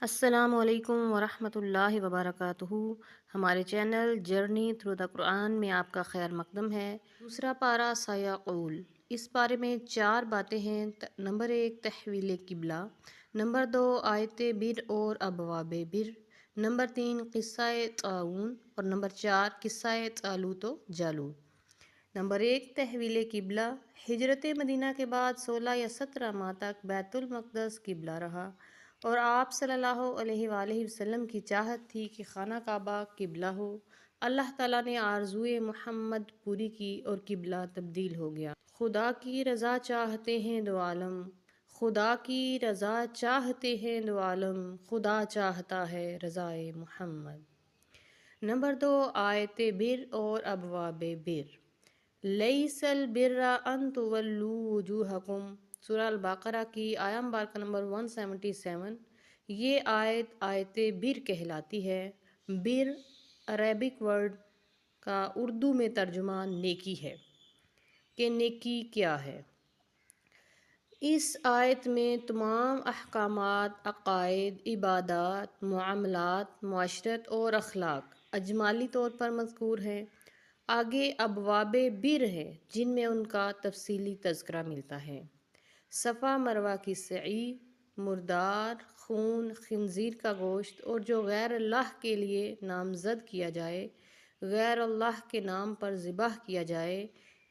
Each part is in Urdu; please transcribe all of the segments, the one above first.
السلام علیکم ورحمۃ اللہ وبرکاتہ۔ ہمارے چینل جرنی تھرو دا قرآن میں آپ کا خیر مقدم ہے۔ دوسرا پارہ سیقول، اس پارے میں 4 باتیں ہیں۔ نمبر 1 تحویل قبلہ، نمبر 2 آیت بر اور ابواب بر، نمبر 3 قصہ طاعون اور نمبر 4 قصہ طالوت و جالوت۔ نمبر 1 تحویل قبلہ۔ ہجرت مدینہ کے بعد 16 یا 17 ماہ تک بیت المقدس قبلہ رہا اور آپ صلی اللہ علیہ وآلہ وسلم کی چاہت تھی کہ خانہ کعبہ قبلہ ہو۔ اللہ تعالیٰ نے آرزوئے محمد پوری کی اور قبلہ تبدیل ہو گیا۔ خدا کی رضا چاہتے ہیں دو عالم، خدا کی رضا چاہتے ہیں دو عالم، خدا چاہتا ہے رضائے محمد۔ نمبر 2 آیت بر اور ابواب بر۔ لیس البر ان تولوا وجوہکم، سورہ البقرہ کی آیہ مبارکہ نمبر 177۔ یہ آیت بر کہلاتی ہے۔ بر عربک ورڈ کا اردو میں ترجمہ نیکی ہے کہ نیکی کیا ہے۔ اس آیت میں تمام احکامات، عقائد، عبادات، معاملات، معاشرت اور اخلاق اجمالی طور پر مذکور ہیں۔ آگے ابواب بر ہیں جن میں ان کا تفصیلی تذکرہ ملتا ہے۔ صفا مروہ کی سعی، مردار، خون، خنزیر کا گوشت اور جو غیر اللہ کے لیے نامزد کیا جائے، غیر اللہ کے نام پر ذبح کیا جائے،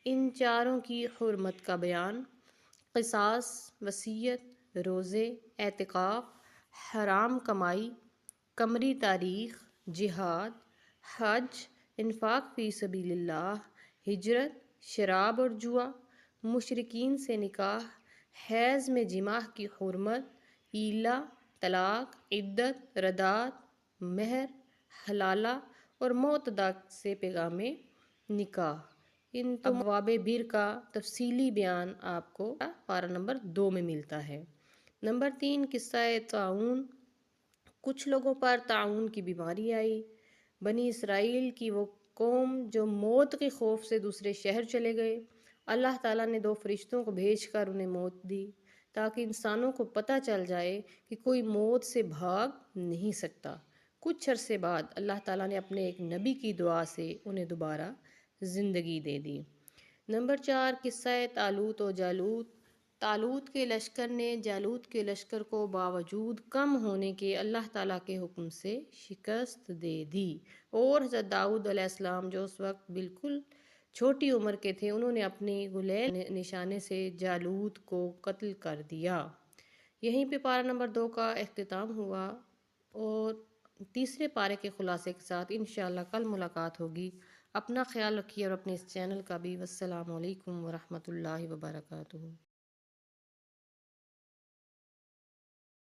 ان چاروں کی حرمت کا بیان، قصاص، وصیت، روزے، اعتکاف، حرام کمائی، قمری تاریخ، جہاد، حج، انفاق فی سبیل اللہ، ہجرت، شراب اور جوا، مشرکین سے نکاح، حیض میں جماع کی حرمت، ایلا، طلاق، عدت، رداعت، مہر، حلالہ اور معتدہ سے پیغام نکاح۔ ان ابواب بر کا تفصیلی بیان آپ کو پارہ نمبر 2 میں ملتا ہے۔ نمبر 3 قصہ طاعون۔ کچھ لوگوں پر طاعون کی بیماری آئی۔ بنی اسرائیل کی وہ قوم جو موت کے خوف سے دوسرے شہر چلے گئے، اللہ تعالیٰ نے 2 فرشتوں کو بھیج کر انہیں موت دی تاکہ انسانوں کو پتہ چل جائے کہ کوئی موت سے بھاگ نہیں سکتا۔ کچھ عرصے بعد اللہ تعالیٰ نے اپنے ایک نبی کی دعا سے انہیں دوبارہ زندگی دے دی۔ نمبر 4 قصہ طالوت و جالوت۔ طالوت کے لشکر نے جالوت کے لشکر کو باوجود کم ہونے کے اللہ تعالیٰ کے حکم سے شکست دے دی، اور حضرت داؤد علیہ السلام جو اس وقت بالکل چھوٹی عمر کے تھے، انہوں نے اپنی گلیل نشانے سے جالوت کو قتل کر دیا۔ یہیں پہ پارہ نمبر 2 کا اختتام ہوا اور تیسرے پارے کے خلاصے کے ساتھ انشاءاللہ کل ملاقات ہوگی۔ اپنا خیال رکھیے اور اپنے اس چینل کا بھی۔ والسلام علیکم ورحمۃ اللہ وبرکاتہ۔